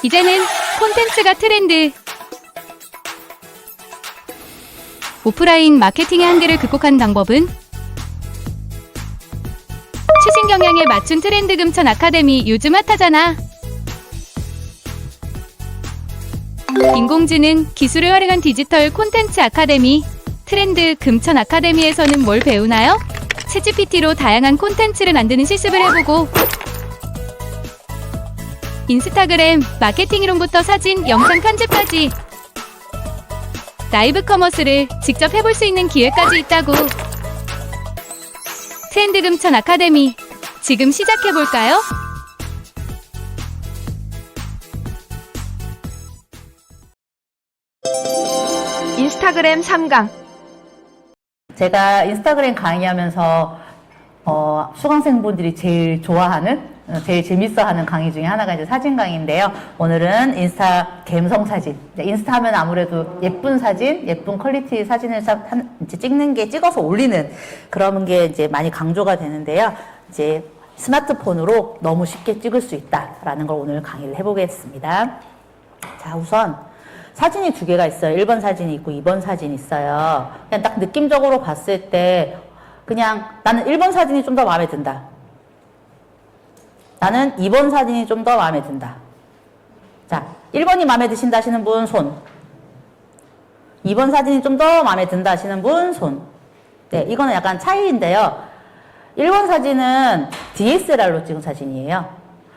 이제는 콘텐츠가 트렌드. 오프라인 마케팅의 한계를 극복한 방법은 최신 경향에 맞춘 트렌드 금천 아카데미. 요즘 핫하잖아. 인공지능 기술을 활용한 디지털 콘텐츠 아카데미. 트렌드 금천 아카데미에서는 뭘 배우나요? 챗GPT로 다양한 콘텐츠를 만드는 실습을 해보고, 인스타그램 마케팅 이론부터 사진, 영상 편집까지 라이브 커머스를 직접 해볼 수 있는 기회까지 있다고. 트렌드 금천 아카데미, 지금 시작해볼까요? 인스타그램 3강. 제가 인스타그램 강의하면서 수강생분들이 제일 좋아하는, 제일 재밌어하는 강의 중에 하나가 이제 사진 강의인데요. 오늘은 인스타 갬성 사진. 인스타 하면 아무래도 예쁜 사진, 예쁜 퀄리티 사진을 이제 찍는 게, 찍어서 올리는 그런 게 이제 많이 강조가 되는데요. 이제 스마트폰으로 너무 쉽게 찍을 수 있다라는 걸 오늘 강의를 해보겠습니다. 자, 우선 사진이 두 개가 있어요. 1번 사진이 있고 2번 사진이 있어요. 그냥 딱 느낌적으로 봤을 때 그냥 나는 1번 사진이 좀 더 마음에 든다. 나는 2번 사진이 좀 더 마음에 든다. 자, 1번이 마음에 드신다 하시는 분 손. 2번 사진이 좀 더 마음에 든다 하시는 분 손. 네, 이거는 약간 차이인데요. 1번 사진은 DSLR로 찍은 사진이에요.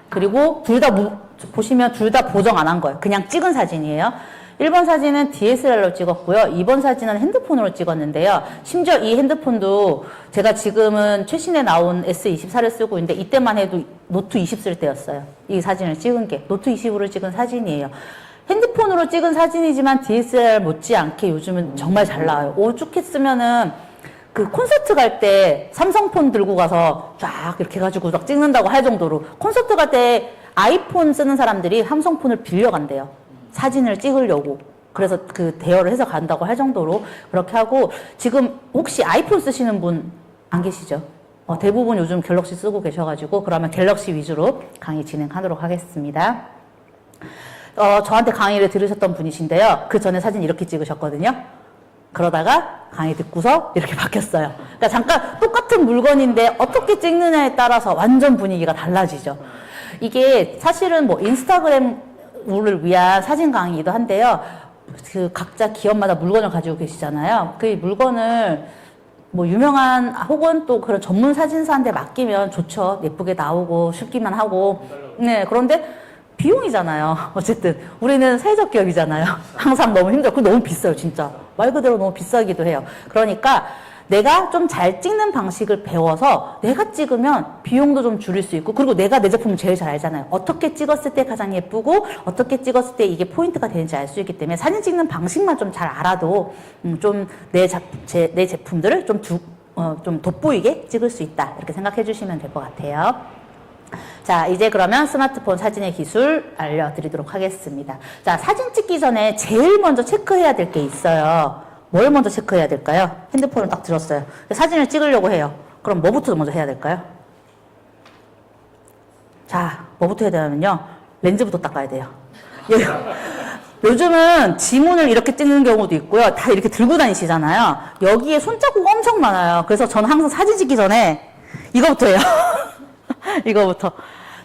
그리고 둘 다 보시면 둘 다 보정 안 한 거예요. 그냥 찍은 사진이에요. 1번 사진은 DSLR로 찍었고요. 2번 사진은 핸드폰으로 찍었는데요. 심지어 이 핸드폰도 제가 지금은 최신에 나온 S24를 쓰고 있는데 이때만 해도 노트 20 쓸 때였어요. 이 사진을 찍은 게 노트 20으로 찍은 사진이에요. 핸드폰으로 찍은 사진이지만 DSLR 못지않게 요즘은 정말 잘 나와요. 오죽했으면은 그 콘서트 갈 때 삼성폰 들고 가서 쫙 이렇게 해가지고 막 찍는다고 할 정도로, 콘서트 갈 때 아이폰 쓰는 사람들이 삼성폰을 빌려간대요. 사진을 찍으려고. 그래서 그 대여를 해서 간다고 할 정도로 그렇게 하고, 지금 혹시 아이폰 쓰시는 분 안 계시죠? 대부분 요즘 갤럭시 쓰고 계셔가지고, 그러면 갤럭시 위주로 강의 진행하도록 하겠습니다. 저한테 강의를 들으셨던 분이신데요. 그 전에 사진 이렇게 찍으셨거든요. 그러다가 강의 듣고서 이렇게 바뀌었어요. 그러니까 잠깐 똑같은 물건인데 어떻게 찍느냐에 따라서 완전 분위기가 달라지죠. 이게 사실은 뭐 인스타그램을 위한 사진 강의이기도 한데요. 그 각자 기업마다 물건을 가지고 계시잖아요. 그 물건을 뭐 유명한 혹은 또 그런 전문 사진사한테 맡기면 좋죠. 예쁘게 나오고 쉽기만 하고. 네, 그런데 비용이잖아요. 어쨌든 우리는 사회적 기업이잖아요. 항상 너무 힘들고 너무 비싸요, 진짜. 말 그대로 너무 비싸기도 해요. 그러니까 내가 좀 잘 찍는 방식을 배워서 내가 찍으면 비용도 좀 줄일 수 있고, 그리고 내가 내 제품을 제일 잘 알잖아요. 어떻게 찍었을 때 가장 예쁘고 어떻게 찍었을 때 이게 포인트가 되는지 알 수 있기 때문에 사진 찍는 방식만 좀 잘 알아도 좀 내 제품들을 좀 돋보이게 찍을 수 있다, 이렇게 생각해 주시면 될 것 같아요. 자, 이제 그러면 스마트폰 사진의 기술 알려드리도록 하겠습니다. 자, 사진 찍기 전에 제일 먼저 체크해야 될 게 있어요. 뭘 먼저 체크해야 될까요? 핸드폰을 딱 들었어요. 사진을 찍으려고 해요. 그럼 뭐부터 먼저 해야 될까요? 자, 뭐부터 해야 되냐면요. 렌즈부터 닦아야 돼요. 요즘은 지문을 이렇게 찍는 경우도 있고요. 다 이렇게 들고 다니시잖아요. 여기에 손자국 엄청 많아요. 그래서 저는 항상 사진 찍기 전에 이거부터 해요. 이거부터.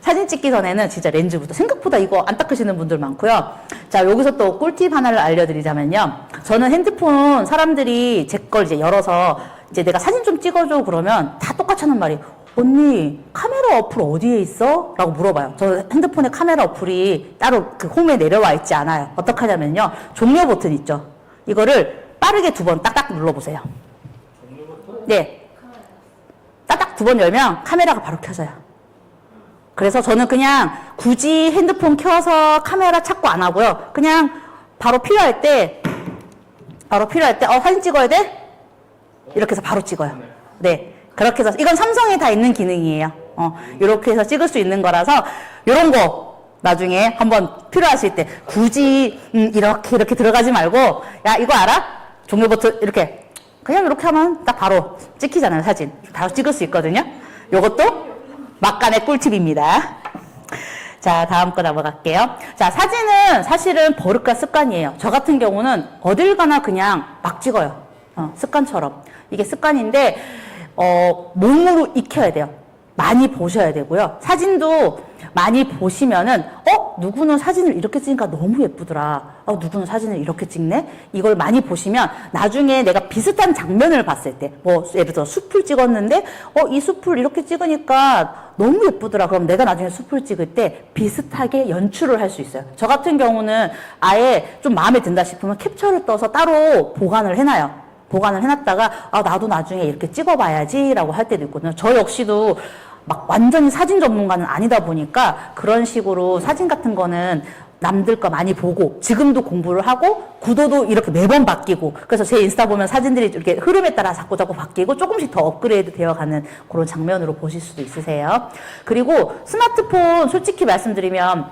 사진 찍기 전에는 진짜 렌즈부터. 생각보다 이거 안 닦으시는 분들 많고요. 자, 여기서 또 꿀팁 하나를 알려드리자면요. 저는 핸드폰 사람들이 제 걸 이제 열어서 이제 내가 사진 좀 찍어줘 그러면 다 똑같이 하는 말이, 언니 카메라 어플 어디에 있어? 라고 물어봐요. 저 핸드폰에 카메라 어플이 따로 그 홈에 내려와 있지 않아요. 어떻게 하냐면요. 종료 버튼 있죠. 이거를 빠르게 2번 딱딱 눌러보세요. 네. 딱딱 2번 열면 카메라가 바로 켜져요. 그래서 저는 그냥 굳이 핸드폰 켜서 카메라 찾고 안 하고요. 그냥 바로 필요할 때 사진 찍어야 돼? 이렇게 해서 바로 찍어요. 네. 그렇게 해서, 이건 삼성에 다 있는 기능이에요. 이렇게 해서 찍을 수 있는 거라서, 요런 거 나중에 한번 필요하실 때 굳이 이렇게 들어가지 말고, 야, 이거 알아? 종료 버튼 이렇게 그냥 이렇게 하면 딱 바로 찍히잖아요. 사진 바로 찍을 수 있거든요. 요것도 막간의 꿀팁입니다. 자, 다음 거 넘어갈게요. 자, 사진은 사실은 버릇과 습관이에요. 저 같은 경우는 어딜 가나 그냥 막 찍어요. 습관처럼. 이게 습관인데, 몸으로 익혀야 돼요. 많이 보셔야 되고요. 사진도 많이 보시면은, 누구는 사진을 이렇게 찍으니까 너무 예쁘더라. 누구는 사진을 이렇게 찍네? 이걸 많이 보시면 나중에 내가 비슷한 장면을 봤을 때, 뭐, 예를 들어 숲을 찍었는데, 이 숲을 이렇게 찍으니까 너무 예쁘더라. 그럼 내가 나중에 숲을 찍을 때 비슷하게 연출을 할 수 있어요. 저 같은 경우는 아예 좀 마음에 든다 싶으면 캡처를 떠서 따로 보관을 해놔요. 보관을 해놨다가, 나도 나중에 이렇게 찍어봐야지 라고 할 때도 있거든요. 저 역시도 막 완전히 사진 전문가는 아니다 보니까 그런 식으로 사진 같은 거는 남들 거 많이 보고 지금도 공부를 하고 구도도 이렇게 매번 바뀌고 그래서 제 인스타 보면 사진들이 이렇게 흐름에 따라 자꾸 바뀌고 조금씩 더 업그레이드 되어가는 그런 장면으로 보실 수도 있으세요. 그리고 스마트폰 솔직히 말씀드리면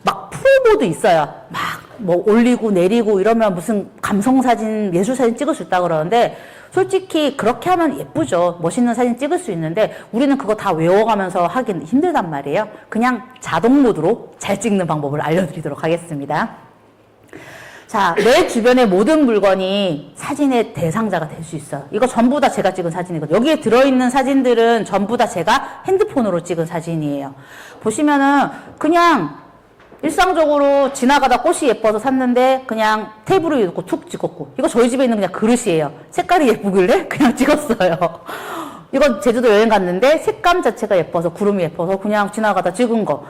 막 프로모도 있어요. 막 뭐 올리고 내리고 이러면 무슨 감성사진, 예술사진 찍을 수 있다 그러는데 솔직히 그렇게 하면 예쁘죠. 멋있는 사진 찍을 수 있는데 우리는 그거 다 외워가면서 하긴 힘들단 말이에요. 그냥 자동 모드로 잘 찍는 방법을 알려드리도록 하겠습니다. 자, 내 주변의 모든 물건이 사진의 대상자가 될 수 있어요. 이거 전부 다 제가 찍은 사진이거든요. 여기에 들어있는 사진들은 전부 다 제가 핸드폰으로 찍은 사진이에요. 보시면은 그냥 일상적으로 지나가다 꽃이 예뻐서 샀는데 그냥 테이블에 놓고 툭 찍었고 이거 저희 집에 있는 그냥 그릇이에요. 색깔이 예쁘길래 그냥 찍었어요. 이건 제주도 여행 갔는데 색감 자체가 예뻐서 구름이 예뻐서 그냥 지나가다 찍은 거.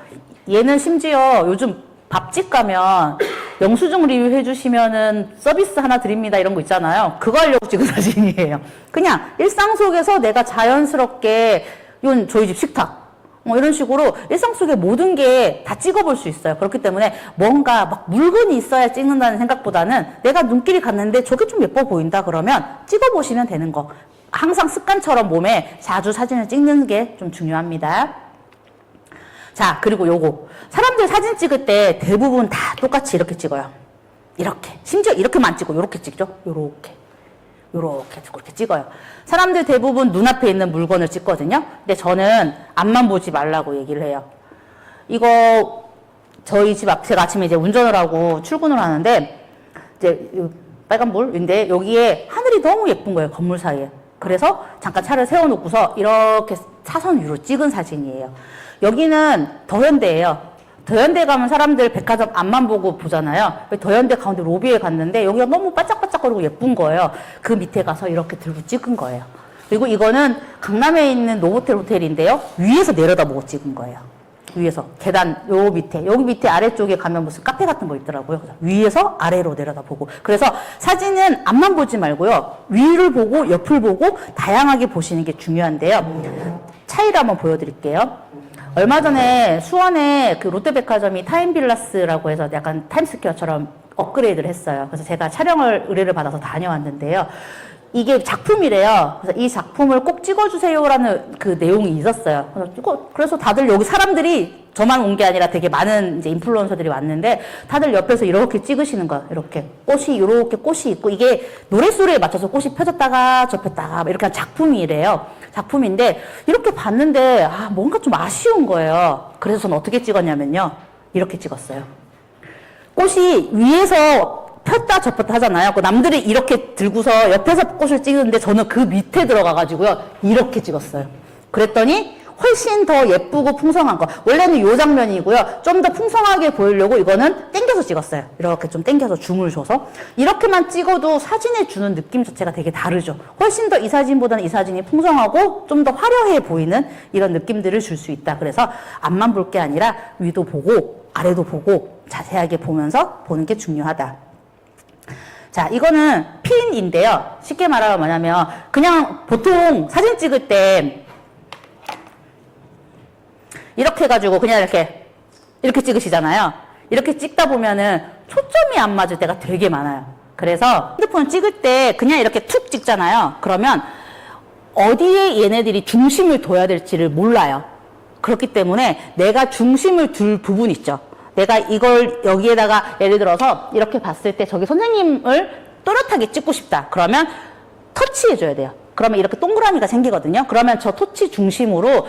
얘는 심지어 요즘 밥집 가면 영수증 리뷰 해주시면은 서비스 하나 드립니다 이런 거 있잖아요. 그거 하려고 찍은 사진이에요. 그냥 일상 속에서 내가 자연스럽게 이건 저희 집 식탁 이런 식으로 일상 속의 모든 게 다 찍어볼 수 있어요. 그렇기 때문에 뭔가 막 물건이 있어야 찍는다는 생각보다는 내가 눈길이 갔는데 저게 좀 예뻐 보인다 그러면 찍어보시면 되는 거. 항상 습관처럼 몸에 자주 사진을 찍는 게 좀 중요합니다. 자, 그리고 요거. 사람들 사진 찍을 때 대부분 다 똑같이 이렇게 찍어요. 이렇게. 심지어 이렇게만 찍고 요렇게 찍죠. 요렇게 그렇게 찍어요. 사람들 대부분 눈앞에 있는 물건을 찍거든요. 근데 저는 앞만 보지 말라고 얘기를 해요. 이거 저희 집 앞, 제가 아침에 이제 운전을 하고 출근을 하는데 이제 빨간불인데 여기에 하늘이 너무 예쁜 거예요. 건물 사이에. 그래서 잠깐 차를 세워놓고서 이렇게 차선 위로 찍은 사진이에요. 여기는 더현대예요. 더현대 가면 사람들 백화점 앞만 보고 보잖아요. 더현대 가운데 로비에 갔는데 여기가 너무 반짝반짝거리고 예쁜 거예요. 그 밑에 가서 이렇게 들고 찍은 거예요. 그리고 이거는 강남에 있는 노보텔 호텔인데요. 위에서 내려다보고 찍은 거예요. 위에서 계단 여기 밑에 아래쪽에 가면 무슨 카페 같은 거 있더라고요. 그래서 위에서 아래로 내려다보고. 그래서 사진은 앞만 보지 말고요. 위를 보고 옆을 보고 다양하게 보시는 게 중요한데요. 차이를 한번 보여드릴게요. 얼마 전에 수원에 그 롯데백화점이 타임빌라스라고 해서 약간 타임스퀘어처럼 업그레이드를 했어요. 그래서 제가 촬영을 의뢰를 받아서 다녀왔는데요. 이게 작품이래요. 그래서 이 작품을 꼭 찍어주세요라는 그 내용이 있었어요. 그래서 다들 여기 사람들이 저만 온 게 아니라 되게 많은 이제 인플루언서들이 왔는데 다들 옆에서 이렇게 찍으시는 거예요. 이렇게 꽃이 있고 이게 노랫소리에 맞춰서 꽃이 펴졌다가 접혔다가 이렇게 한 작품이래요. 작품인데 이렇게 봤는데 뭔가 좀 아쉬운 거예요. 그래서 저는 어떻게 찍었냐면요. 이렇게 찍었어요. 꽃이 위에서 폈다 접혔다 하잖아요. 남들이 이렇게 들고서 옆에서 꽃을 찍는데 저는 그 밑에 들어가가지고요. 이렇게 찍었어요. 그랬더니 훨씬 더 예쁘고 풍성한 거. 원래는 이 장면이고요. 좀 더 풍성하게 보이려고 이거는 당겨서 찍었어요. 이렇게 좀 당겨서 줌을 줘서. 이렇게만 찍어도 사진에 주는 느낌 자체가 되게 다르죠. 훨씬 더 이 사진보다는 이 사진이 풍성하고 좀 더 화려해 보이는 이런 느낌들을 줄 수 있다. 그래서 앞만 볼 게 아니라 위도 보고 아래도 보고 자세하게 보면서 보는 게 중요하다. 자, 이거는 핀인데요. 쉽게 말하면 뭐냐면 그냥 보통 사진 찍을 때 이렇게 해가지고 그냥 이렇게 찍으시잖아요. 이렇게 찍다 보면은 초점이 안 맞을 때가 되게 많아요. 그래서 핸드폰 찍을 때 그냥 이렇게 툭 찍잖아요. 그러면 어디에 얘네들이 중심을 둬야 될지를 몰라요. 그렇기 때문에 내가 중심을 둘 부분 있죠. 내가 이걸 여기에다가 예를 들어서 이렇게 봤을 때 저기 선생님을 또렷하게 찍고 싶다. 그러면 터치해줘야 돼요. 그러면 이렇게 동그라미가 생기거든요. 그러면 저 터치 중심으로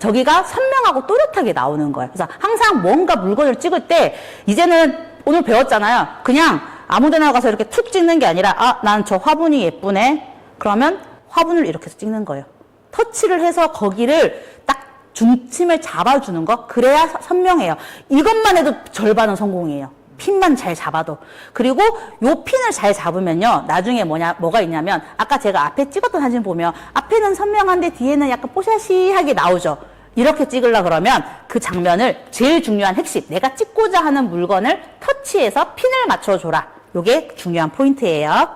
저기가 선명하고 또렷하게 나오는 거예요. 그래서 항상 뭔가 물건을 찍을 때 이제는 오늘 배웠잖아요. 그냥 아무 데나 가서 이렇게 툭 찍는 게 아니라 아, 난 저 화분이 예쁘네. 그러면 화분을 이렇게 해서 찍는 거예요. 터치를 해서 거기를 딱 중심을 잡아주는 거. 그래야 선명해요. 이것만 해도 절반은 성공이에요. 핀만 잘 잡아도. 그리고 요 핀을 잘 잡으면요. 나중에 뭐가 있냐면 아까 제가 앞에 찍었던 사진 보면 앞에는 선명한데 뒤에는 약간 뽀샤시하게 나오죠. 이렇게 찍으려 그러면 그 장면을 제일 중요한 핵심, 내가 찍고자 하는 물건을 터치해서 핀을 맞춰줘라. 요게 중요한 포인트예요.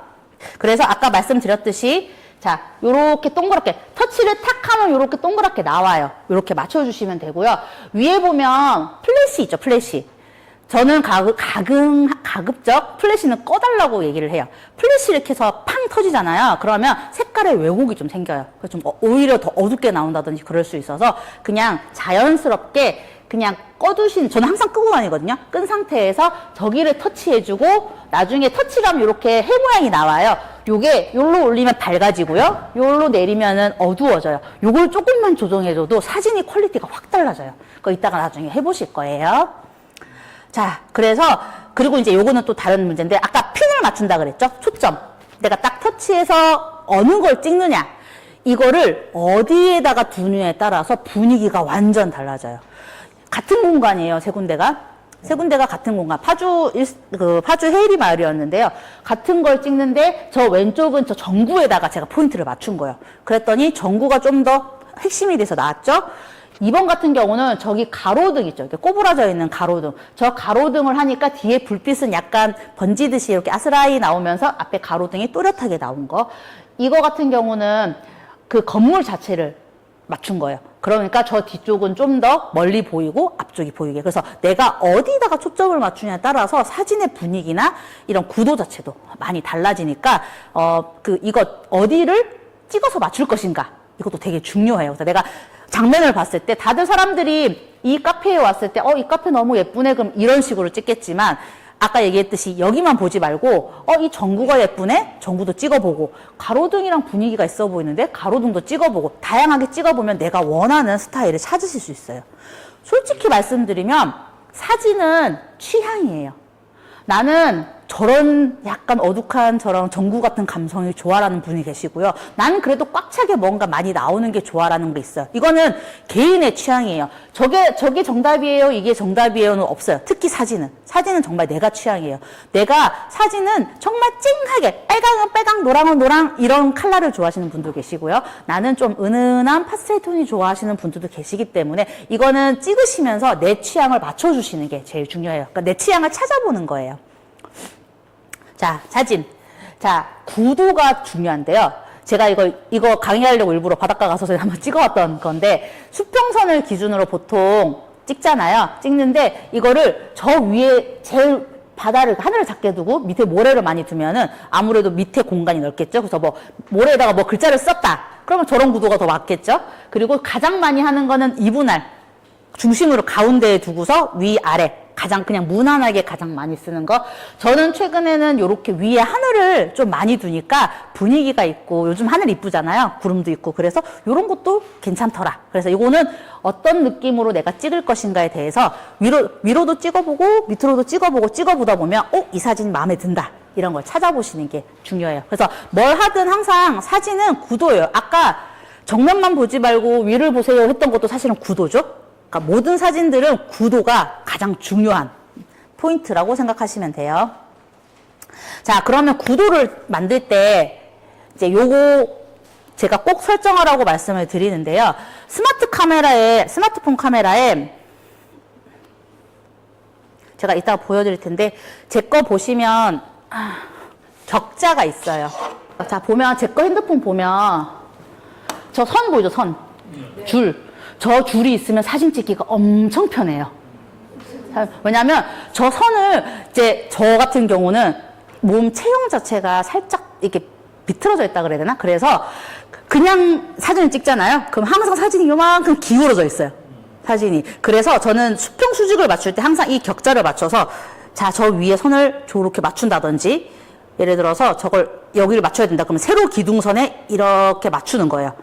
그래서 아까 말씀드렸듯이 자, 요렇게 동그랗게 터치를 탁 하면 요렇게 동그랗게 나와요. 요렇게 맞춰주시면 되고요. 위에 보면 플래시 있죠, 플래시. 저는 가급적 플래시는 꺼달라고 얘기를 해요. 플래시 이렇게 해서 팡 터지잖아요. 그러면 색깔의 왜곡이 좀 생겨요. 그래서 좀 오히려 더 어둡게 나온다든지 그럴 수 있어서 그냥 자연스럽게 그냥 저는 항상 끄고 다니거든요. 끈 상태에서 저기를 터치해주고 나중에 터치하면 이렇게 해 모양이 나와요. 요게 요로 올리면 밝아지고요. 요로 내리면은 어두워져요. 요걸 조금만 조정해줘도 사진이 퀄리티가 확 달라져요. 그거 이따가 나중에 해보실 거예요. 자, 그리고 이제 요거는 또 다른 문제인데, 아까 핀을 맞춘다 그랬죠? 초점. 내가 딱 터치해서 어느 걸 찍느냐. 이거를 어디에다가 두느냐에 따라서 분위기가 완전 달라져요. 같은 공간이에요, 세 군데가. 세 군데가 같은 공간. 파주 헤이리 마을이었는데요. 같은 걸 찍는데, 저 왼쪽은 저 전구에다가 제가 포인트를 맞춘 거예요. 그랬더니 전구가 좀 더 핵심이 돼서 나왔죠? 2번 같은 경우는 저기 가로등 있죠. 이렇게 꼬부라져 있는 가로등. 저 가로등을 하니까 뒤에 불빛은 약간 번지듯이 이렇게 아스라이 나오면서 앞에 가로등이 또렷하게 나온 거. 이거 같은 경우는 그 건물 자체를 맞춘 거예요. 그러니까 저 뒤쪽은 좀 더 멀리 보이고 앞쪽이 보이게. 그래서 내가 어디다가 초점을 맞추냐에 따라서 사진의 분위기나 이런 구도 자체도 많이 달라지니까 이거 어디를 찍어서 맞출 것인가. 이것도 되게 중요해요. 그래서 내가 장면을 봤을 때 다들 사람들이 이 카페에 왔을 때 이 카페 너무 예쁘네 그럼 이런 식으로 찍겠지만 아까 얘기했듯이 여기만 보지 말고 이 전구가 예쁘네 전구도 찍어보고 가로등이랑 분위기가 있어 보이는데 가로등도 찍어보고 다양하게 찍어보면 내가 원하는 스타일을 찾으실 수 있어요. 솔직히 말씀드리면 사진은 취향이에요. 나는 저런 약간 어둑한 저런 전구 같은 감성이 좋아라는 분이 계시고요. 나는 그래도 꽉 차게 뭔가 많이 나오는 게 좋아라는 게 있어요. 이거는 개인의 취향이에요. 저게 정답이에요, 이게 정답이에요는 없어요. 특히 사진은 정말 내가 취향이에요. 내가 사진은 정말 찡하게 빨강은 빨강, 노랑은 노랑 이런 컬러를 좋아하시는 분도 계시고요. 나는 좀 은은한 파스텔 톤이 좋아하시는 분들도 계시기 때문에 이거는 찍으시면서 내 취향을 맞춰주시는 게 제일 중요해요. 그러니까 내 취향을 찾아보는 거예요. 자, 사진. 자, 구도가 중요한데요. 제가 이거 강의하려고 일부러 바닷가 가서 한번 찍어왔던 건데, 수평선을 기준으로 보통 찍잖아요. 찍는데, 이거를 저 위에 제일 하늘을 작게 두고 밑에 모래를 많이 두면은 아무래도 밑에 공간이 넓겠죠. 그래서 모래에다가 글자를 썼다. 그러면 저런 구도가 더 맞겠죠. 그리고 가장 많이 하는 거는 이분할. 중심으로 가운데에 두고서 위아래. 가장 그냥 무난하게 가장 많이 쓰는 거. 저는 최근에는 이렇게 위에 하늘을 좀 많이 두니까 분위기가 있고 요즘 하늘 이쁘잖아요. 구름도 있고 그래서 이런 것도 괜찮더라. 그래서 이거는 어떤 느낌으로 내가 찍을 것인가에 대해서 위로도 찍어보고 밑으로도 찍어보다 보면 이 사진 마음에 든다. 이런 걸 찾아보시는 게 중요해요. 그래서 뭘 하든 항상 사진은 구도예요. 아까 정면만 보지 말고 위를 보세요 했던 것도 사실은 구도죠. 그러니까 모든 사진들은 구도가 가장 중요한 포인트라고 생각하시면 돼요. 자, 그러면 구도를 만들 때 이제 요거 제가 꼭 설정하라고 말씀을 드리는데요. 스마트폰 카메라에 제가 이따가 보여드릴 텐데 제 거 보시면 격자가 있어요. 자, 보면 제 거 핸드폰 보면 저 선 보이죠? 선. 줄. 저 줄이 있으면 사진 찍기가 엄청 편해요. 왜냐면 저 선을 저 같은 경우는 몸 체형 자체가 살짝 이렇게 비틀어져 있다 그래야 되나? 그래서 그냥 사진을 찍잖아요. 그럼 항상 사진이 요만큼 기울어져 있어요. 사진이. 그래서 저는 수평 수직을 맞출 때 항상 이 격자를 맞춰서 자, 저 위에 선을 저렇게 맞춘다든지 예를 들어서 저걸 여기를 맞춰야 된다. 그러면 세로 기둥선에 이렇게 맞추는 거예요.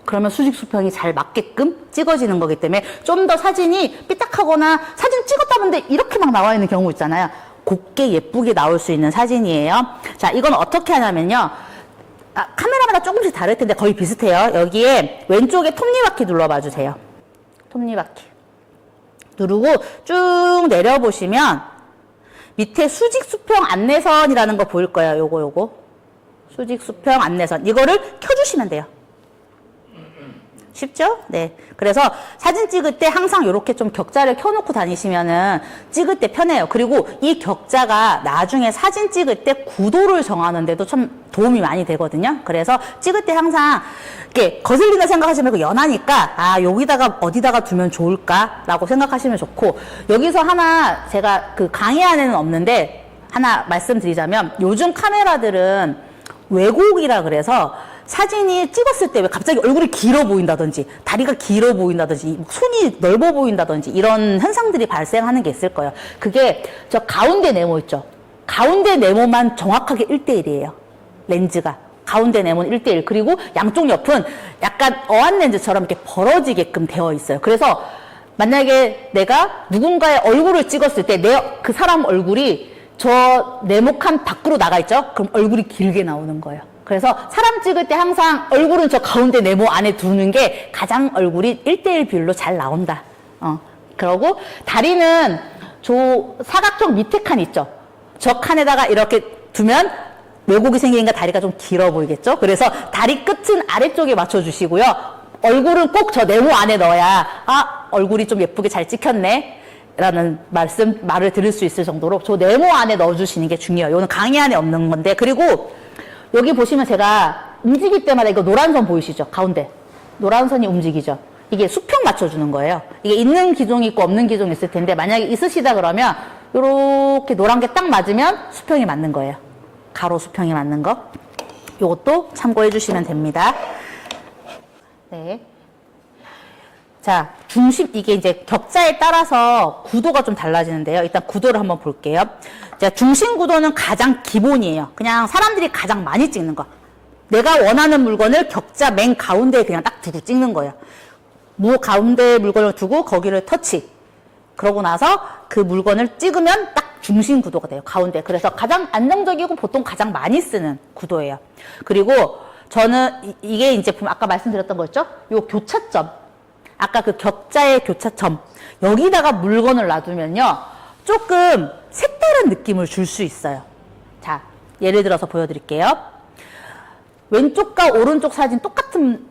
그러면 수직 수평이 잘 맞게끔 찍어지는 거기 때문에 좀 더 사진이 삐딱하거나 사진 찍었다 보는데 이렇게 막 나와 있는 경우 있잖아요. 곱게 예쁘게 나올 수 있는 사진이에요. 자, 이건 어떻게 하냐면요. 카메라마다 조금씩 다를 텐데 거의 비슷해요. 여기에 왼쪽에 톱니바퀴 눌러봐 주세요. 톱니바퀴. 누르고 쭉 내려보시면 밑에 수직 수평 안내선이라는 거 보일 거예요. 요거. 수직 수평 안내선. 이거를 켜주시면 돼요. 쉽죠? 네. 그래서 사진 찍을 때 항상 이렇게 좀 격자를 켜놓고 다니시면은 찍을 때 편해요. 그리고 이 격자가 나중에 사진 찍을 때 구도를 정하는데도 참 도움이 많이 되거든요. 그래서 찍을 때 항상 이렇게 거슬린다 생각하지 말고 연하니까 여기다가 어디다가 두면 좋을까라고 생각하시면 좋고, 여기서 하나 제가 그 강의 안에는 없는데 하나 말씀드리자면, 요즘 카메라들은 왜곡이라 그래서 사진이 찍었을 때 왜 갑자기 얼굴이 길어 보인다든지 다리가 길어 보인다든지 손이 넓어 보인다든지 이런 현상들이 발생하는 게 있을 거예요. 그게 저 가운데 네모 있죠. 가운데 네모만 정확하게 1대1이에요. 렌즈가. 가운데 네모는 1대1. 그리고 양쪽 옆은 약간 어안 렌즈처럼 이렇게 벌어지게끔 되어 있어요. 그래서 만약에 내가 누군가의 얼굴을 찍었을 때 그 사람 얼굴이 저 네모칸 밖으로 나가 있죠? 그럼 얼굴이 길게 나오는 거예요. 그래서 사람 찍을 때 항상 얼굴은 저 가운데 네모 안에 두는 게 가장 얼굴이 1대1 비율로 잘 나온다. 그러고 다리는 저 사각형 밑에 칸 있죠? 저 칸에다가 이렇게 두면 왜곡이 생기니까 다리가 좀 길어 보이겠죠? 그래서 다리 끝은 아래쪽에 맞춰주시고요. 얼굴은 꼭 저 네모 안에 넣어야 얼굴이 좀 예쁘게 잘 찍혔네 라는 말을 들을 수 있을 정도로 저 네모 안에 넣어주시는 게 중요해요. 이거는 강의 안에 없는 건데, 그리고 여기 보시면 제가 움직일 때마다 이거 노란 선 보이시죠? 가운데. 노란 선이 움직이죠? 이게 수평 맞춰주는 거예요. 이게 있는 기종이 있고 없는 기종이 있을 텐데, 만약에 있으시다 그러면 요렇게 노란 게 딱 맞으면 수평이 맞는 거예요. 가로 수평이 맞는 거. 요것도 참고해 주시면 됩니다. 네. 자, 중심, 이게 이제 격자에 따라서 구도가 좀 달라지는데요. 일단 구도를 한번 볼게요. 자, 중심 구도는 가장 기본이에요. 그냥 사람들이 가장 많이 찍는 거. 내가 원하는 물건을 격자 맨 가운데에 그냥 딱 두고 찍는 거예요. 가운데에 물건을 두고 거기를 터치. 그러고 나서 그 물건을 찍으면 딱 중심 구도가 돼요. 가운데. 그래서 가장 안정적이고 보통 가장 많이 쓰는 구도예요. 그리고 저는 이게 이제 보면 아까 말씀드렸던 거였죠? 요 교차점. 아까 그 격자의 교차점, 여기다가 물건을 놔두면요 조금 색다른 느낌을 줄 수 있어요. 자, 예를 들어서 보여드릴게요. 왼쪽과 오른쪽 사진 똑같은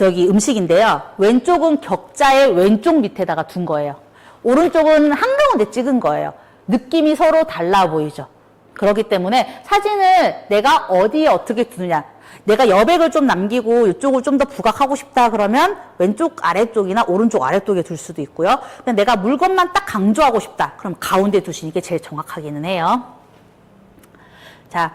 음식인데요. 왼쪽은 격자의 왼쪽 밑에다가 둔 거예요. 오른쪽은 한가운데 찍은 거예요. 느낌이 서로 달라 보이죠. 그렇기 때문에 사진을 내가 어디에 어떻게 두느냐, 내가 여백을 좀 남기고 이쪽을 좀 더 부각하고 싶다 그러면 왼쪽 아래쪽이나 오른쪽 아래쪽에 둘 수도 있고요. 근데 내가 물건만 딱 강조하고 싶다 그럼 가운데 두시는 게 제일 정확하기는 해요. 자,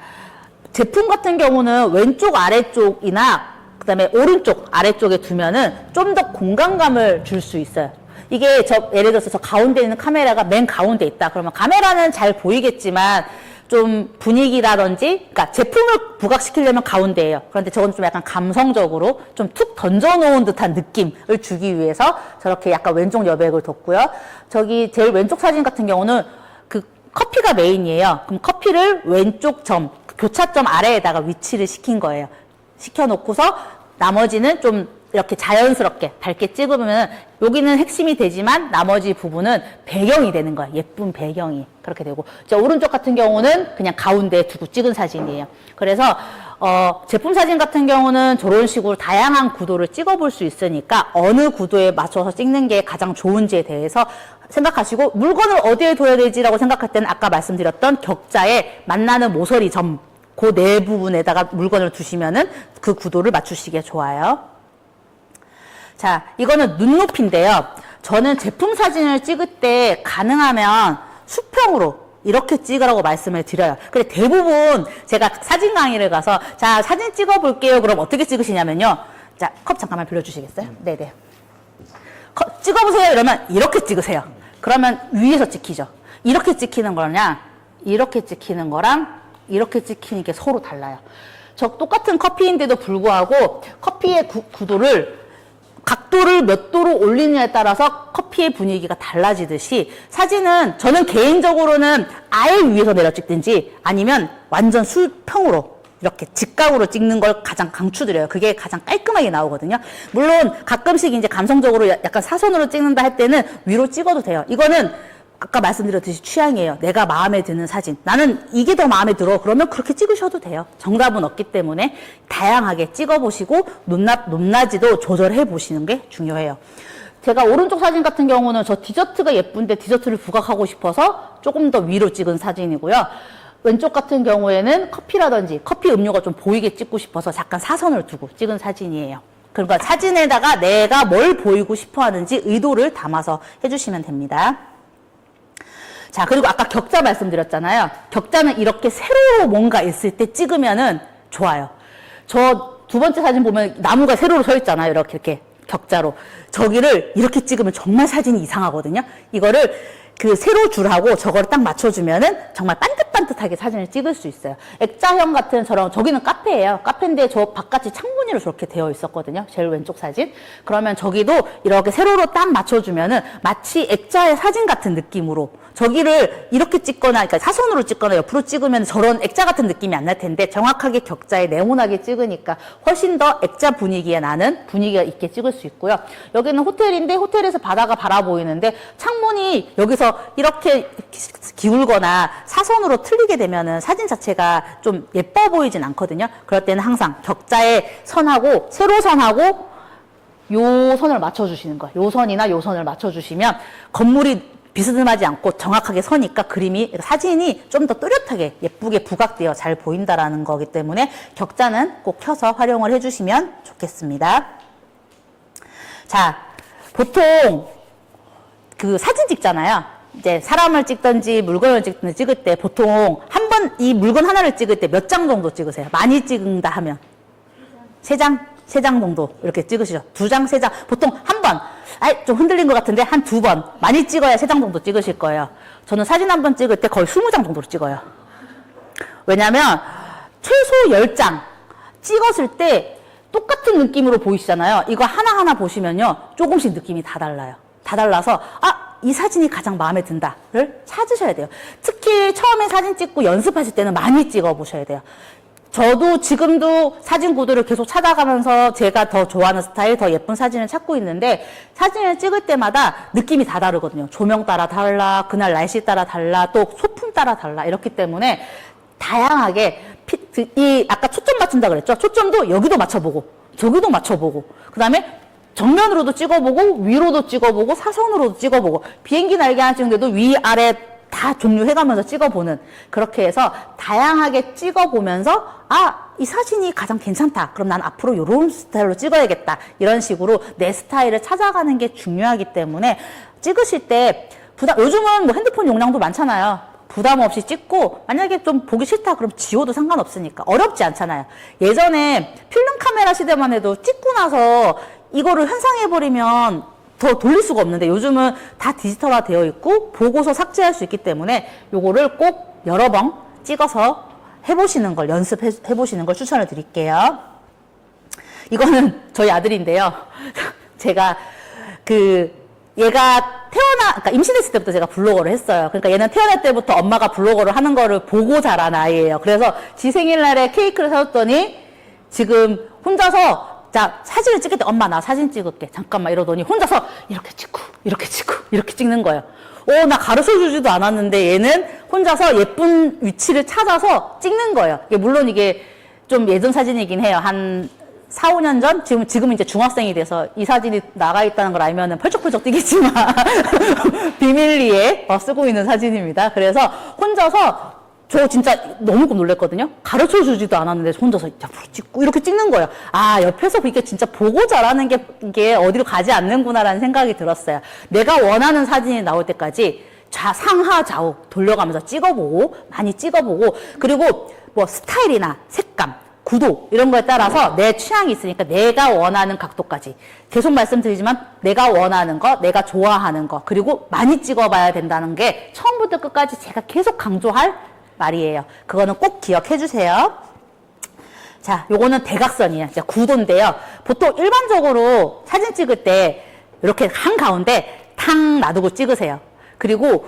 제품 같은 경우는 왼쪽 아래쪽이나 그다음에 오른쪽 아래쪽에 두면은 좀 더 공간감을 줄 수 있어요. 이게 예를 들어서 저 가운데 있는 카메라가 맨 가운데 있다 그러면 카메라는 잘 보이겠지만 좀 분위기라든지, 그러니까 제품을 부각시키려면 가운데예요. 그런데 저건 좀 약간 감성적으로 좀 툭 던져놓은 듯한 느낌을 주기 위해서 저렇게 약간 왼쪽 여백을 뒀고요. 저기 제일 왼쪽 사진 같은 경우는 그 커피가 메인이에요. 그럼 커피를 왼쪽 교차점 아래에다가 위치를 시킨 거예요. 시켜놓고서 나머지는 좀 이렇게 자연스럽게 밝게 찍으면 여기는 핵심이 되지만 나머지 부분은 배경이 되는 거예요. 예쁜 배경이 그렇게 되고, 오른쪽 같은 경우는 그냥 가운데에 두고 찍은 사진이에요. 그래서 제품 사진 같은 경우는 저런 식으로 다양한 구도를 찍어볼 수 있으니까 어느 구도에 맞춰서 찍는 게 가장 좋은지에 대해서 생각하시고, 물건을 어디에 둬야 되지라고 생각할 때는 아까 말씀드렸던 격자에 만나는 모서리 점, 그 네 부분에다가 물건을 두시면은 그 구도를 맞추시기에 좋아요. 자, 이거는 눈높이인데요. 저는 제품 사진을 찍을 때 가능하면 수평으로 이렇게 찍으라고 말씀을 드려요. 근데 대부분 제가 사진 강의를 가서 자, 사진 찍어 볼게요. 그럼 어떻게 찍으시냐면요. 자, 컵 잠깐만 빌려주시겠어요? 네네. 찍어보세요. 이러면 이렇게 찍으세요. 그러면 위에서 찍히죠. 이렇게 찍히는 거냐, 이렇게 찍히는 거랑 이렇게 찍히는 게 서로 달라요. 저 똑같은 커피인데도 불구하고 커피의 구도를 각도를 몇 도로 올리느냐에 따라서 커피의 분위기가 달라지듯이 사진은 저는 개인적으로는 아예 위에서 내려 찍든지 아니면 완전 수평으로 이렇게 직각으로 찍는 걸 가장 강추드려요. 그게 가장 깔끔하게 나오거든요. 물론 가끔씩 이제 감성적으로 약간 사선으로 찍는다 할 때는 위로 찍어도 돼요. 이거는 아까 말씀드렸듯이 취향이에요. 내가 마음에 드는 사진. 나는 이게 더 마음에 들어. 그러면 그렇게 찍으셔도 돼요. 정답은 없기 때문에 다양하게 찍어보시고 높낮이도 조절해 보시는 게 중요해요. 제가 오른쪽 사진 같은 경우는 저 디저트가 예쁜데 디저트를 부각하고 싶어서 조금 더 위로 찍은 사진이고요. 왼쪽 같은 경우에는 커피라든지 커피 음료가 좀 보이게 찍고 싶어서 잠깐 사선을 두고 찍은 사진이에요. 그러니까 사진에다가 내가 뭘 보이고 싶어 하는지 의도를 담아서 해주시면 됩니다. 자, 그리고 아까 격자 말씀드렸잖아요. 격자는 이렇게 세로로 뭔가 있을 때 찍으면은 좋아요. 저 두 번째 사진 보면 나무가 세로로 서 있잖아요. 이렇게 격자로. 저기를 이렇게 찍으면 정말 사진이 이상하거든요. 이거를 그 세로 줄하고 저걸 딱 맞춰주면은 정말 반듯반듯하게 사진을 찍을 수 있어요. 액자형 같은 저기는 카페예요. 카페인데 저 바깥이 창문으로 저렇게 되어 있었거든요. 제일 왼쪽 사진. 그러면 저기도 이렇게 세로로 딱 맞춰주면은 마치 액자의 사진 같은 느낌으로 저기를 이렇게 찍거나, 그러니까 사선으로 찍거나 옆으로 찍으면 저런 액자 같은 느낌이 안 날 텐데 정확하게 격자에 네모나게 찍으니까 훨씬 더 액자 분위기에 나는 분위기가 있게 찍을 수 있고요. 여기는 호텔인데 호텔에서 바다가 바라 보이는데 창문이 여기서 이렇게 기울거나 사선으로 틀리게 되면은 사진 자체가 좀 예뻐 보이진 않거든요. 그럴 때는 항상 격자의 선하고 세로선하고 요 선을 맞춰주시는 거예요. 요 선이나 요 선을 맞춰주시면 건물이 비스듬하지 않고 정확하게 서니까 사진이 좀 더 또렷하게 예쁘게 부각되어 잘 보인다라는 거기 때문에 격자는 꼭 켜서 활용을 해주시면 좋겠습니다. 자, 보통 그 사진 찍잖아요. 이제 사람을 찍든지 물건을 찍든지 찍을 때 보통 한 번 이 물건 하나를 찍을 때 몇 장 정도 찍으세요? 많이 찍는다 하면? 3장? 3장 정도 이렇게 찍으시죠. 2장, 3장. 보통 한 번. 좀 흔들린 것 같은데 한 2번. 많이 찍어야 3장 정도 찍으실 거예요. 저는 사진 한 번 찍을 때 거의 20장 정도로 찍어요. 왜냐면 최소 10장 찍었을 때 똑같은 느낌으로 보이시잖아요. 이거 하나하나 보시면요. 조금씩 느낌이 다 달라요. 다 달라서 이 사진이 가장 마음에 든다를 찾으셔야 돼요. 특히 처음에 사진 찍고 연습하실 때는 많이 찍어 보셔야 돼요. 저도 지금도 사진 구도를 계속 찾아가면서 제가 더 좋아하는 스타일, 더 예쁜 사진을 찾고 있는데 사진을 찍을 때마다 느낌이 다 다르거든요. 조명 따라 달라, 그날 날씨 따라 달라, 또 소품 따라 달라. 이렇기 때문에 다양하게 아까 초점 맞춘다 그랬죠? 초점도 여기도 맞춰보고 저기도 맞춰보고 그 다음에 정면으로도 찍어보고 위로도 찍어보고 사선으로도 찍어보고 비행기 날개 하나 찍는데도 위아래 다 종류해가면서 찍어보는 그렇게 해서 다양하게 찍어보면서 이 사진이 가장 괜찮다. 그럼 난 앞으로 이런 스타일로 찍어야겠다. 이런 식으로 내 스타일을 찾아가는 게 중요하기 때문에 찍으실 때 요즘은 뭐 핸드폰 용량도 많잖아요. 부담 없이 찍고 만약에 좀 보기 싫다 그럼 지워도 상관없으니까 어렵지 않잖아요. 예전에 필름 카메라 시대만 해도 찍고 나서 이거를 현상해버리면 더 돌릴 수가 없는데 요즘은 다 디지털화 되어 있고 보고서 삭제할 수 있기 때문에 요거를 꼭 여러 번 찍어서 해보시는 걸 연습해보시는 걸 추천을 드릴게요. 이거는 저희 아들인데요. 제가 얘가 그러니까 임신했을 때부터 제가 블로거를 했어요. 그러니까 얘는 태어날 때부터 엄마가 블로거를 하는 거를 보고 자란 아이예요. 그래서 지 생일날에 케이크를 사줬더니 지금 혼자서 자, 사진을 찍을 때 엄마 나 사진 찍을게. 잠깐만 이러더니 혼자서 이렇게 찍고 이렇게 찍는 거예요. 나 가르쳐 주지도 않았는데 얘는 혼자서 예쁜 위치를 찾아서 찍는 거예요. 물론 이게 좀 예전 사진이긴 해요. 한 4, 5년 전? 지금 이제 중학생이 돼서 이 사진이 나가 있다는 걸 알면은 펄쩍펄쩍 뛰겠지만 비밀리에 쓰고 있는 사진입니다. 그래서 혼자서 저 진짜 너무 놀랬거든요. 가르쳐 주지도 않았는데 혼자서 찍고 이렇게 찍는 거예요. 옆에서 이게 진짜 보고 자라는 게 이게 어디로 가지 않는구나라는 생각이 들었어요. 내가 원하는 사진이 나올 때까지 상하 좌우 돌려가면서 찍어보고 많이 찍어보고 그리고 뭐 스타일이나 색감 구도 이런 거에 따라서 내 취향이 있으니까 내가 원하는 각도까지 계속 말씀드리지만 내가 원하는 거, 내가 좋아하는 거 그리고 많이 찍어봐야 된다는 게 처음부터 끝까지 제가 계속 강조할 말이에요. 그거는 꼭 기억해 주세요. 자, 요거는 대각선이에요. 진짜 구도인데요. 보통 일반적으로 사진 찍을 때 이렇게 한가운데 탁 놔두고 찍으세요. 그리고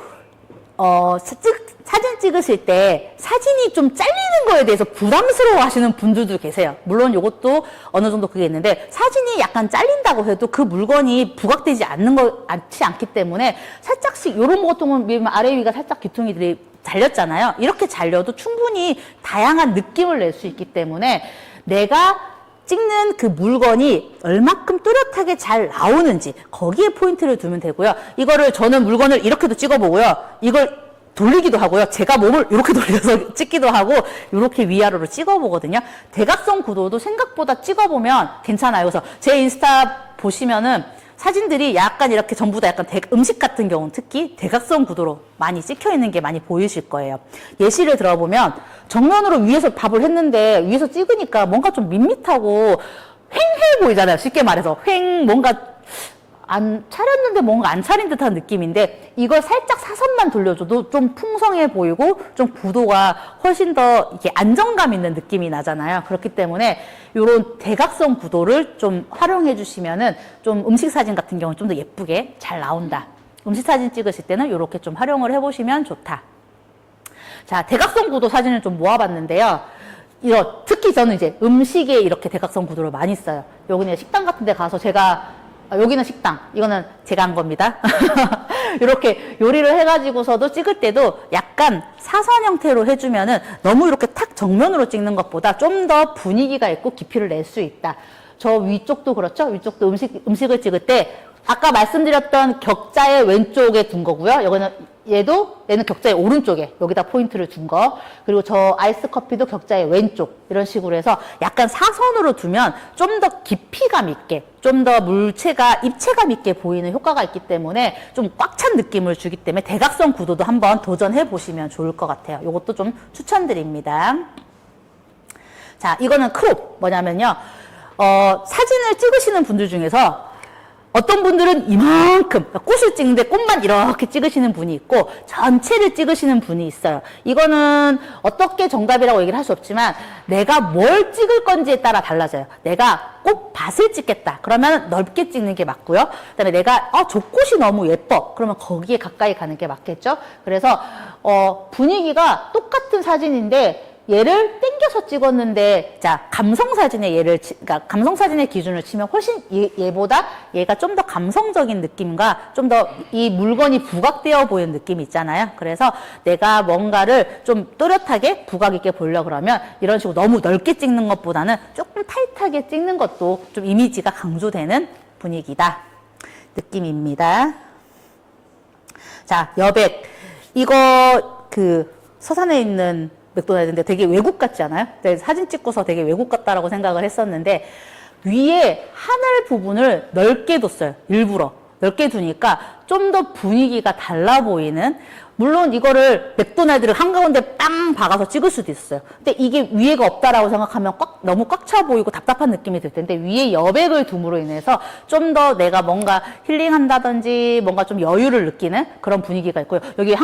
사진 찍으실 때 사진이 좀 잘리는 거에 대해서 부담스러워 하시는 분들도 계세요. 물론 이것도 어느 정도 그게 있는데, 사진이 약간 잘린다고 해도 그 물건이 부각되지 않지 않기 때문에 살짝씩, 요런 거 같은 경우는 아래 위가 살짝 귀퉁이들이 잘렸잖아요. 이렇게 잘려도 충분히 다양한 느낌을 낼 수 있기 때문에 내가 찍는 그 물건이 얼마큼 뚜렷하게 잘 나오는지 거기에 포인트를 두면 되고요. 이거를 저는 물건을 이렇게도 찍어보고요. 이걸 돌리기도 하고요. 제가 몸을 이렇게 돌려서 찍기도 하고 이렇게 위아래로 찍어보거든요. 대각선 구도도 생각보다 찍어보면 괜찮아요. 그래서 제 인스타 보시면은 사진들이 약간 이렇게 전부 다 약간 음식 같은 경우는 특히 대각선 구도로 많이 찍혀 있는 게 많이 보이실 거예요. 예시를 들어보면 정면으로 위에서 밥을 했는데 위에서 찍으니까 뭔가 좀 밋밋하고 휑해 보이잖아요. 쉽게 말해서 뭔가 안 차렸는데 뭔가 안 차린 듯한 느낌인데, 이걸 살짝 사선만 돌려줘도 좀 풍성해 보이고 좀 구도가 훨씬 더 이렇게 안정감 있는 느낌이 나잖아요. 그렇기 때문에 이런 대각선 구도를 좀 활용해 주시면은 좀 음식 사진 같은 경우는 좀 더 예쁘게 잘 나온다. 음식 사진 찍으실 때는 이렇게 좀 활용을 해보시면 좋다. 자, 대각선 구도 사진을 좀 모아봤는데요. 특히 저는 이제 음식에 이렇게 대각선 구도를 많이 써요. 여기는 식당 같은 데 가서 여기는 식당, 이거는 제가 한 겁니다. 이렇게 요리를 해가지고서도 찍을 때도 약간 사선 형태로 해주면은 너무 이렇게 탁 정면으로 찍는 것보다 좀 더 분위기가 있고 깊이를 낼 수 있다. 저 위쪽도 그렇죠? 위쪽도 음식을 찍을 때 아까 말씀드렸던 격자의 왼쪽에 둔 거고요. 얘는 격자의 오른쪽에 여기다 포인트를 준 거. 그리고 저 아이스 커피도 격자의 왼쪽. 이런 식으로 해서 약간 사선으로 두면 좀 더 깊이감 있게, 좀 더 입체감 있게 보이는 효과가 있기 때문에 좀 꽉 찬 느낌을 주기 때문에 대각선 구도도 한번 도전해 보시면 좋을 것 같아요. 이것도 좀 추천드립니다. 자, 이거는 크롭. 뭐냐면요. 사진을 찍으시는 분들 중에서 어떤 분들은 이만큼 꽃을 찍는데 꽃만 이렇게 찍으시는 분이 있고 전체를 찍으시는 분이 있어요. 이거는 어떻게 정답이라고 얘기를 할 수 없지만 내가 뭘 찍을 건지에 따라 달라져요. 내가 꽃밭을 찍겠다. 그러면 넓게 찍는 게 맞고요. 그다음에 내가 저 꽃이 너무 예뻐. 그러면 거기에 가까이 가는 게 맞겠죠. 그래서 분위기가 똑같은 사진인데 얘를 땡겨서 찍었는데, 자, 그러니까 감성 사진의 기준을 치면 훨씬 얘보다 얘가 좀 더 감성적인 느낌과 좀 더 이 물건이 부각되어 보이는 느낌이 있잖아요. 그래서 내가 뭔가를 좀 또렷하게 부각 있게 보려고 그러면 이런 식으로 너무 넓게 찍는 것보다는 조금 타이트하게 찍는 것도 좀 이미지가 강조되는 분위기다. 느낌입니다. 자, 여백. 이거 서산에 있는 맥도날드인데 되게 외국 같지 않아요? 사진 찍고서 되게 외국 같다라고 생각을 했었는데 위에 하늘 부분을 넓게 뒀어요. 일부러 넓게 두니까 좀 더 분위기가 달라 보이는, 물론 이거를 맥도날드를 한가운데 빵 박아서 찍을 수도 있어요. 근데 이게 위에가 없다라고 생각하면 너무 꽉 차 보이고 답답한 느낌이 들 텐데 위에 여백을 둠으로 인해서 좀 더 내가 뭔가 힐링한다든지 뭔가 좀 여유를 느끼는 그런 분위기가 있고요. 여기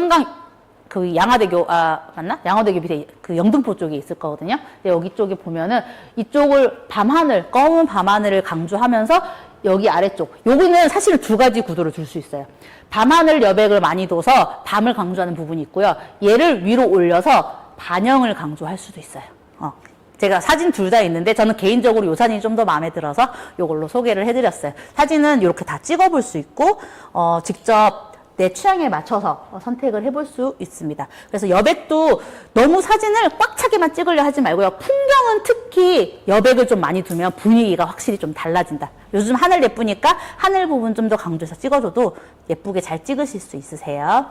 양화대교, 맞나? 양화대교 밑에 영등포 쪽에 있을 거거든요. 근데 여기 쪽에 보면은 이쪽을 검은 밤하늘을 강조하면서 여기 아래쪽, 여기는 사실 두 가지 구도를 둘 수 있어요. 밤하늘 여백을 많이 둬서 밤을 강조하는 부분이 있고요. 얘를 위로 올려서 반영을 강조할 수도 있어요. 제가 사진 둘 다 있는데 저는 개인적으로 이 사진이 좀 더 마음에 들어서 이걸로 소개를 해드렸어요. 사진은 이렇게 다 찍어볼 수 있고, 직접 내 취향에 맞춰서 선택을 해볼 수 있습니다. 그래서 여백도 너무 사진을 꽉 차게만 찍으려 하지 말고요. 풍경은 특히 여백을 좀 많이 두면 분위기가 확실히 좀 달라진다. 요즘 하늘 예쁘니까 하늘 부분 좀 더 강조해서 찍어줘도 예쁘게 잘 찍으실 수 있으세요.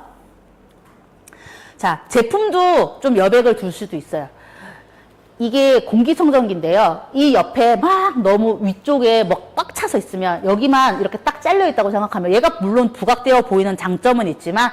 자, 제품도 좀 여백을 둘 수도 있어요. 이게 공기청정기인데요. 이 옆에 막 너무 위쪽에 꽉 차서 있으면 여기만 이렇게 딱 잘려 있다고 생각하면 얘가 물론 부각되어 보이는 장점은 있지만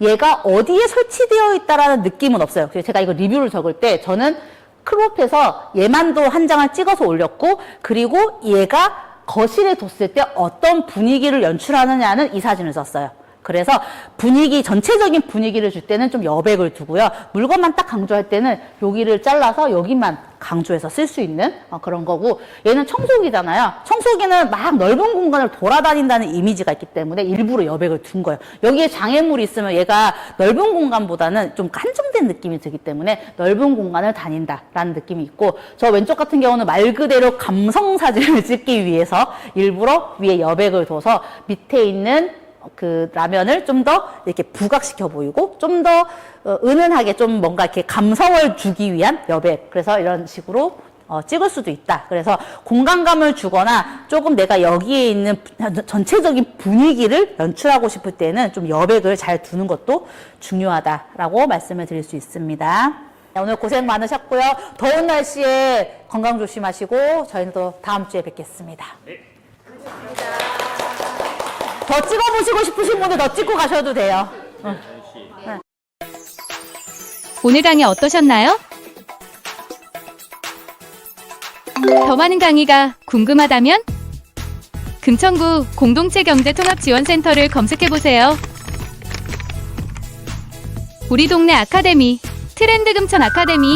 얘가 어디에 설치되어 있다라는 느낌은 없어요. 그래서 제가 이거 리뷰를 적을 때 저는 크롭해서 얘만도 한 장을 찍어서 올렸고, 그리고 얘가 거실에 뒀을 때 어떤 분위기를 연출하느냐는 이 사진을 썼어요. 그래서 분위기, 전체적인 분위기를 줄 때는 좀 여백을 두고요. 물건만 딱 강조할 때는 여기를 잘라서 여기만 강조해서 쓸 수 있는 그런 거고, 얘는 청소기잖아요. 청소기는 막 넓은 공간을 돌아다닌다는 이미지가 있기 때문에 일부러 여백을 둔 거예요. 여기에 장애물이 있으면 얘가 넓은 공간보다는 좀 한정된 느낌이 들기 때문에 넓은 공간을 다닌다라는 느낌이 있고, 저 왼쪽 같은 경우는 말 그대로 감성 사진을 찍기 위해서 일부러 위에 여백을 둬서 밑에 있는 그 라면을 좀 더 이렇게 부각시켜 보이고 좀 더 은은하게 좀 뭔가 이렇게 감성을 주기 위한 여백. 그래서 이런 식으로 찍을 수도 있다. 그래서 공간감을 주거나 조금 내가 여기에 있는 전체적인 분위기를 연출하고 싶을 때는 좀 여백을 잘 두는 것도 중요하다라고 말씀을 드릴 수 있습니다. 오늘 고생 많으셨고요. 더운 날씨에 건강 조심하시고 저희는 또 다음 주에 뵙겠습니다. 더 찍어보시고 싶으신 분들 더 찍고 가셔도 돼요. 오늘 강의 어떠셨나요? 더 많은 강의가 궁금하다면 금천구 공동체경제통합지원센터를 검색해보세요. 우리 동네 아카데미, 트렌드 금천 아카데미